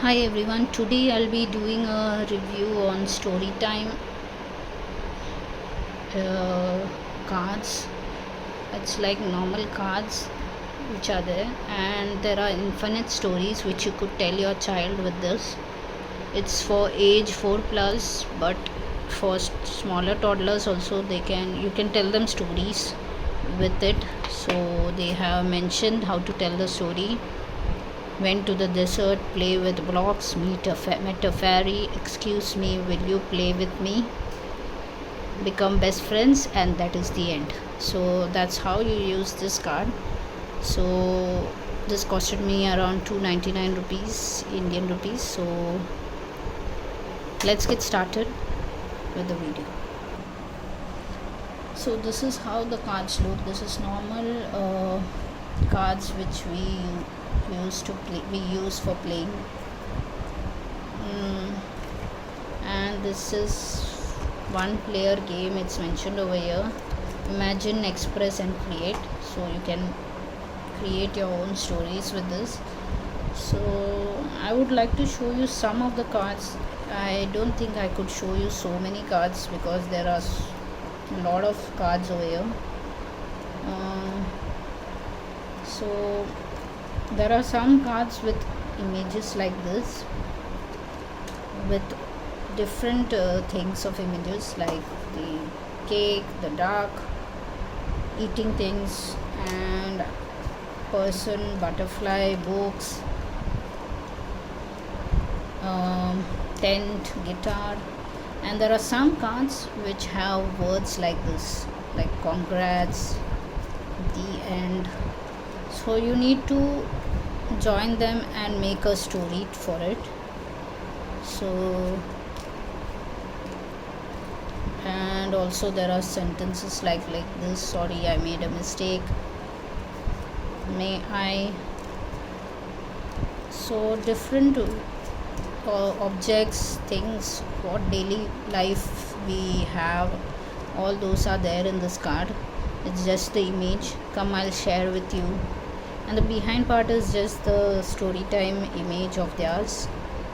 Hi everyone, today I'll be doing a review on Storytime cards. It's like normal cards which are there, and there are infinite stories which you could tell your child with this. It's for age 4 plus, but for smaller toddlers also you can tell them stories with it. So they have mentioned how to tell the story. Went to the desert, play with blocks, met a fairy, excuse me, will you play with me? Become best friends, and that is the end. So that's how you use this card. So this costed me around 299 rupees, Indian rupees. So let's get started with the video. So this is how the cards look. This is normal cards which we use for playing. And this is one player game. It's mentioned over here, imagine, express and create. So you can create your own stories with this. So I would like to show you some of the cards. I don't think I could show you so many cards because there are a lot of cards over here. So there are some cards with images like this, with different things of images, like the cake, the duck, eating things, and person, butterfly, books, tent, guitar. And there are some cards which have words like this, like congrats, the end. So you need to join them and make a story for it. So, and also there are sentences like this, sorry, I made a mistake, may I. So different objects, things, what daily life we have, all those are there in this card. It's just the image. Come, I'll share with you. And the behind part is just the Storytime image of theirs.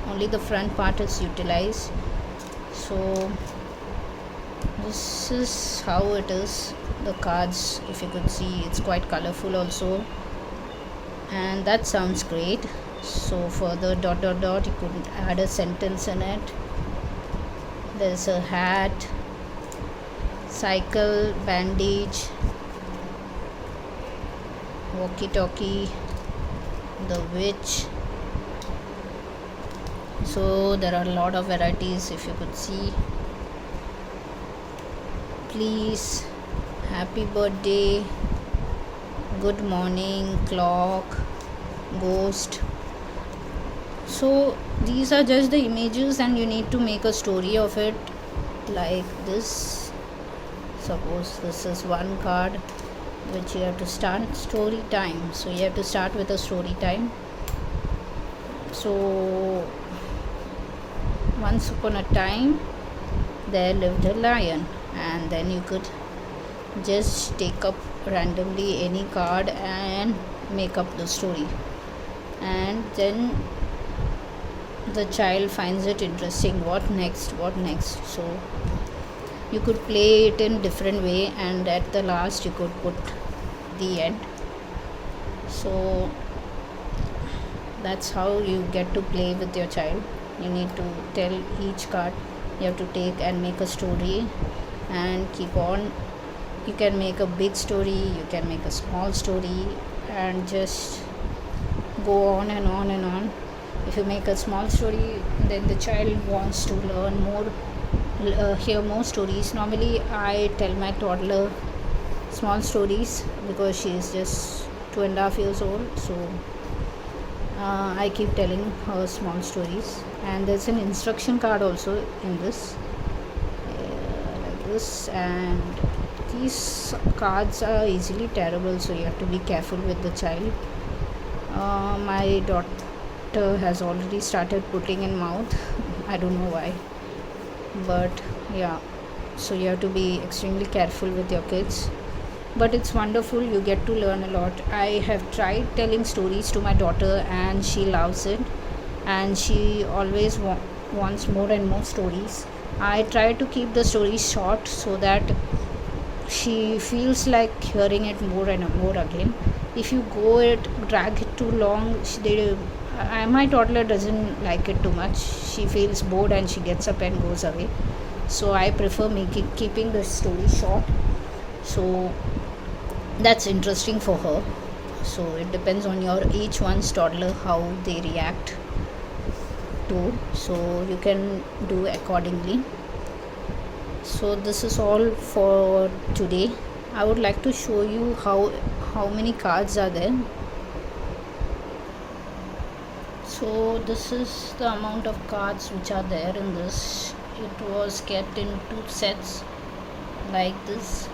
Only the front part is utilized. So this is how it is. The cards, if you could see, it's quite colorful also, and that sounds great. So for the ... you could add a sentence in it. There's a hat, cycle, bandage, walkie-talkie, the witch. So there are a lot of varieties, if you could see. Please, happy birthday, good morning, clock, ghost. So these are just the images, and you need to make a story of it like this. Suppose this is one card which you have to start story time. So you have to start with a story time. So once upon a time there lived a lion, and then you could just take up randomly any card and make up the story, and then the child finds it interesting. What next? So you could play it in different way, and at the last you could put the end. So that's how you get to play with your child. You need to tell each card you have to take and make a story, and keep on. You can make a big story, you can make a small story, and just go on and on and on. If you make a small story, then the child wants to learn more, hear more stories. Normally I tell my toddler small stories because she is just 2.5 years old. So I keep telling her small stories. And there's an instruction card also in this, like this. And these cards are easily tearable, so you have to be careful with the child. My daughter has already started putting in mouth. I don't know why, but yeah, so you have to be extremely careful with your kids. But it's wonderful, you get to learn a lot. I have tried telling stories to my daughter and she loves it. and she always wants more and more stories. I try to keep the stories short so that she feels like hearing it more and more again. If you drag it too long, my toddler doesn't like it too much. She feels bored and she gets up and goes away. So I prefer keeping the story short, so that's interesting for her. So it depends on your each one's toddler how they react to, so you can do accordingly. So this is all for today. I would like to show you how many cards are there. So this is the amount of cards which are there in this. It was kept in 2 sets like this,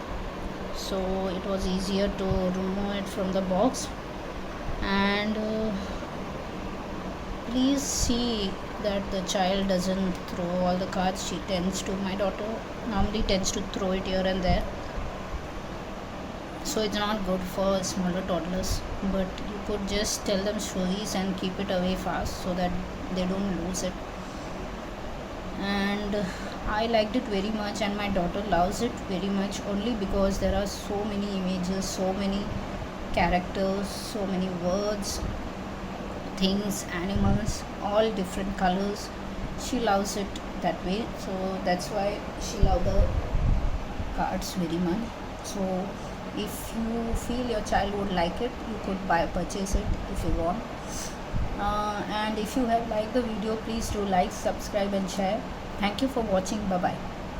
so it was easier to remove it from the box. And please see that the child doesn't throw all the cards. My daughter normally tends to throw it here and there, so it's not good for smaller toddlers. But you could just tell them stories and keep it away fast so that they don't lose it. And I liked it very much, and my daughter loves it very much, only because there are so many images, so many characters, so many words, things, animals, all different colors. She loves it that way, so that's why she loves the cards very much. So if you feel your child would like it, you could purchase it if you want. And if you have liked the video, please do like, subscribe and share. Thank you for watching. Bye bye.